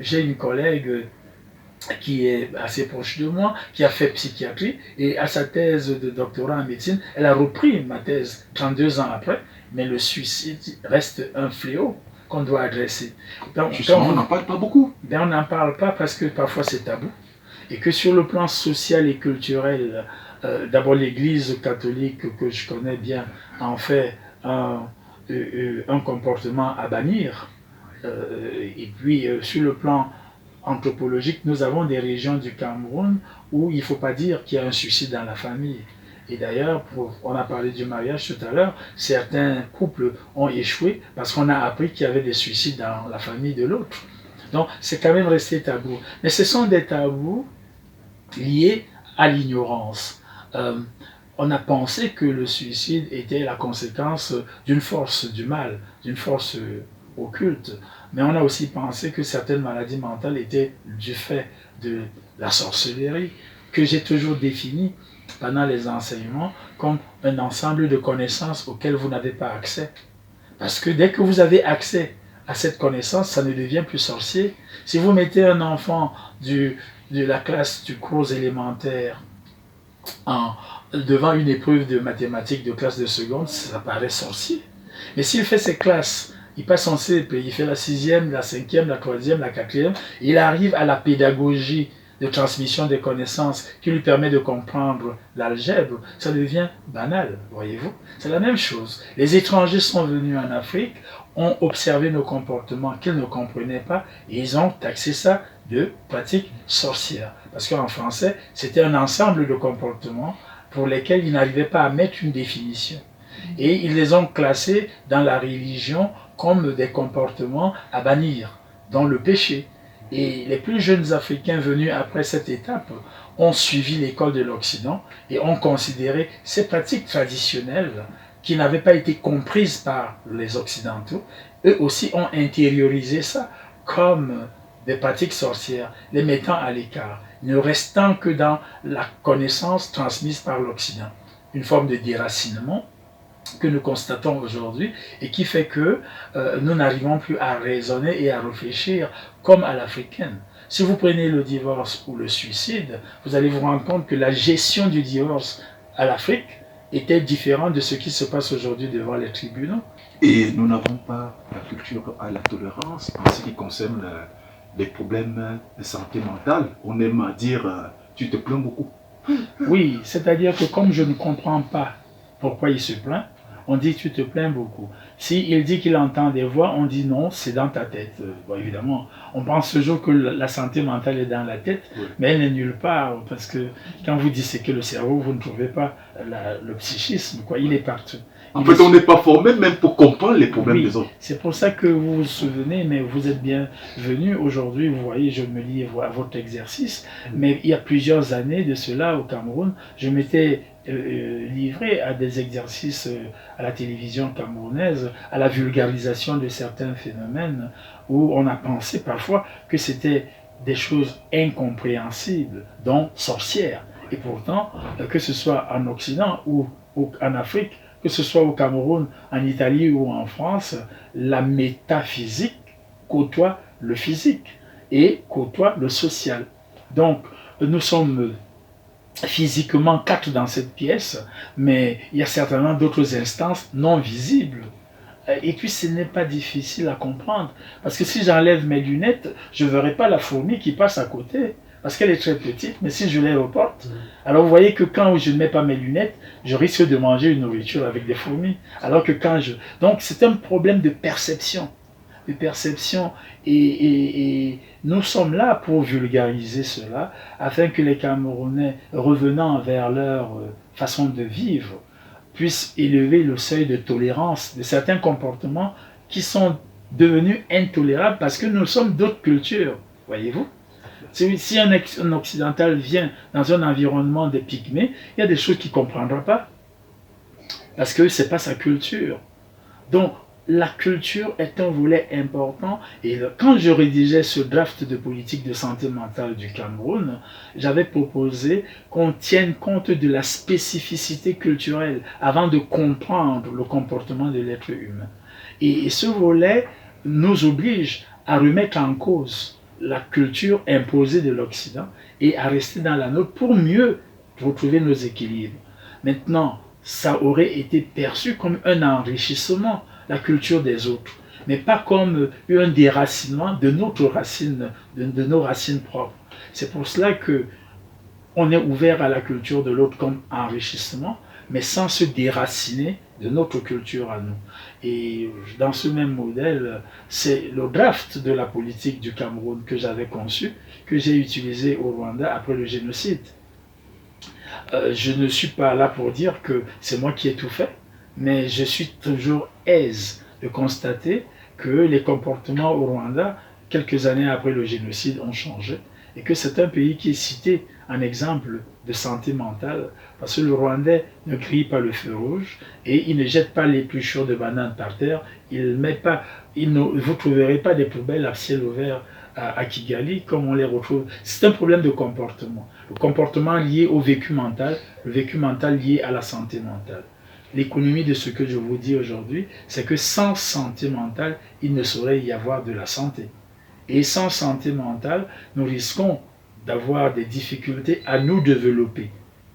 J'ai une collègue qui est assez proche de moi, qui a fait psychiatrie, et à sa thèse de doctorat en médecine, elle a repris ma thèse 32 ans après, mais le suicide reste un fléau qu'on doit adresser. Donc, justement, on n'en parle pas beaucoup. On n'en parle pas parce que parfois c'est tabou, et que sur le plan social et culturel, d'abord l'Église catholique que je connais bien en fait un comportement à bannir, et puis sur le plan anthropologique, nous avons des régions du Cameroun où il ne faut pas dire qu'il y a un suicide dans la famille. Et d'ailleurs, on a parlé du mariage tout à l'heure, certains couples ont échoué parce qu'on a appris qu'il y avait des suicides dans la famille de l'autre. Donc c'est quand même resté tabou. Mais ce sont des tabous liés à l'ignorance. On a pensé que le suicide était la conséquence d'une force du mal, d'une force occulte. Mais on a aussi pensé que certaines maladies mentales étaient du fait de la sorcellerie, que j'ai toujours défini pendant les enseignements comme un ensemble de connaissances auxquelles vous n'avez pas accès. Parce que dès que vous avez accès à cette connaissance, ça ne devient plus sorcier. Si vous mettez un enfant de la classe du cours élémentaire devant une épreuve de mathématiques de classe de seconde, ça paraît sorcier. Mais s'il fait ses classes, il passe son CP, il fait la 6e, la 5e, la 3e, la 4e, il arrive à la pédagogie de transmission des connaissances qui lui permet de comprendre l'algèbre, ça devient banal, voyez-vous. C'est la même chose. Les étrangers sont venus en Afrique, ont observé nos comportements qu'ils ne comprenaient pas et ils ont taxé ça de pratiques sorcières. Parce qu'en français, c'était un ensemble de comportements pour lesquels ils n'arrivaient pas à mettre une définition. Et ils les ont classés dans la religion comme des comportements à bannir, dont le péché. Et les plus jeunes Africains venus après cette étape ont suivi l'école de l'Occident et ont considéré ces pratiques traditionnelles qui n'avaient pas été comprises par les Occidentaux. Eux aussi ont intériorisé ça comme des pratiques sorcières, les mettant à l'écart, ne restant que dans la connaissance transmise par l'Occident. Une forme de déracinement que nous constatons aujourd'hui et qui fait que nous n'arrivons plus à raisonner et à réfléchir comme à l'africaine. Si vous prenez le divorce ou le suicide, vous allez vous rendre compte que la gestion du divorce à l'Afrique était différente de ce qui se passe aujourd'hui devant les tribunaux. Et nous n'avons pas la culture à la tolérance en ce qui concerne les problèmes de santé mentale. On aime à dire tu te plains beaucoup. Oui, c'est-à-dire que comme je ne comprends pas pourquoi il se plaint, on dit tu te plains beaucoup. S'il dit qu'il entend des voix, on dit non, c'est dans ta tête. Bon, évidemment, on pense toujours que la santé mentale est dans la tête, oui, mais elle n'est nulle part, parce que quand vous disséquez le cerveau, vous ne trouvez pas le psychisme, quoi. Il est partout. En fait, on n'est pas formé même pour comprendre les problèmes des autres. C'est pour ça que vous vous souvenez, mais vous êtes bienvenue aujourd'hui. Vous voyez, je me lis à votre exercice. Mais il y a plusieurs années de cela au Cameroun, je m'étais livré à des exercices à la télévision camerounaise, à la vulgarisation de certains phénomènes où on a pensé parfois que c'était des choses incompréhensibles, dont sorcières. Et pourtant, que ce soit en Occident ou en Afrique, que ce soit au Cameroun, en Italie ou en France, la métaphysique côtoie le physique et côtoie le social. Donc, nous sommes physiquement 4 dans cette pièce, mais il y a certainement d'autres instances non visibles. Et puis, ce n'est pas difficile à comprendre, parce que si j'enlève mes lunettes, je ne verrai pas la fourmi qui passe à côté. Parce qu'elle est très petite, mais si je les reporte, alors vous voyez que quand je ne mets pas mes lunettes, je risque de manger une nourriture avec des fourmis. Alors que quand je... Donc c'est un problème de perception. De perception. Et nous sommes là pour vulgariser cela, afin que les Camerounais, revenant vers leur façon de vivre, puissent élever le seuil de tolérance de certains comportements qui sont devenus intolérables parce que nous sommes d'autres cultures, voyez-vous. Si un occidental vient dans un environnement de pygmées, il y a des choses qu'il ne comprendra pas. Parce que ce n'est pas sa culture. Donc, la culture est un volet important. Et quand je rédigeais ce draft de politique de santé mentale du Cameroun, j'avais proposé qu'on tienne compte de la spécificité culturelle avant de comprendre le comportement de l'être humain. Et ce volet nous oblige à remettre en cause la culture imposée de l'Occident et à rester dans la nôtre pour mieux retrouver nos équilibres. Maintenant, ça aurait été perçu comme un enrichissement, la culture des autres, mais pas comme un déracinement de notre racine, de nos racines propres. C'est pour cela que on est ouvert à la culture de l'autre comme enrichissement, mais sans se déraciner de notre culture à nous. Et dans ce même modèle, c'est le draft de la politique du Cameroun que j'avais conçu, que j'ai utilisé au Rwanda après le génocide. Je ne suis pas là pour dire que c'est moi qui ai tout fait, mais je suis toujours aise de constater que les comportements au Rwanda, quelques années après le génocide, ont changé et que c'est un pays qui est cité en exemple de santé mentale parce que le Rwandais ne grille pas le feu rouge et il ne jette pas les l'épluchure de bananes par terre, vous ne trouverez pas des poubelles à ciel ouvert à Kigali comme on les retrouve. C'est un problème de comportement. Le comportement lié au vécu mental, le vécu mental lié à la santé mentale. L'économie de ce que je vous dis aujourd'hui, c'est que sans santé mentale, il ne saurait y avoir de la santé. Et sans santé mentale, nous risquons d'avoir des difficultés à nous développer.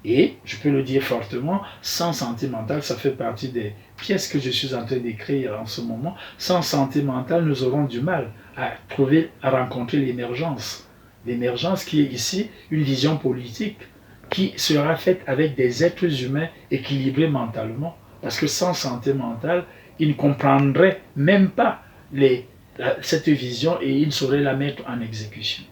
Et, je peux le dire fortement, sans santé mentale, ça fait partie des pièces que je suis en train d'écrire en ce moment. Sans santé mentale, nous aurons du mal à rencontrer l'émergence. L'émergence qui est ici une vision politique qui sera faite avec des êtres humains équilibrés mentalement. Parce que sans santé mentale, ils ne comprendraient même pas cette vision et ils sauraient la mettre en exécution.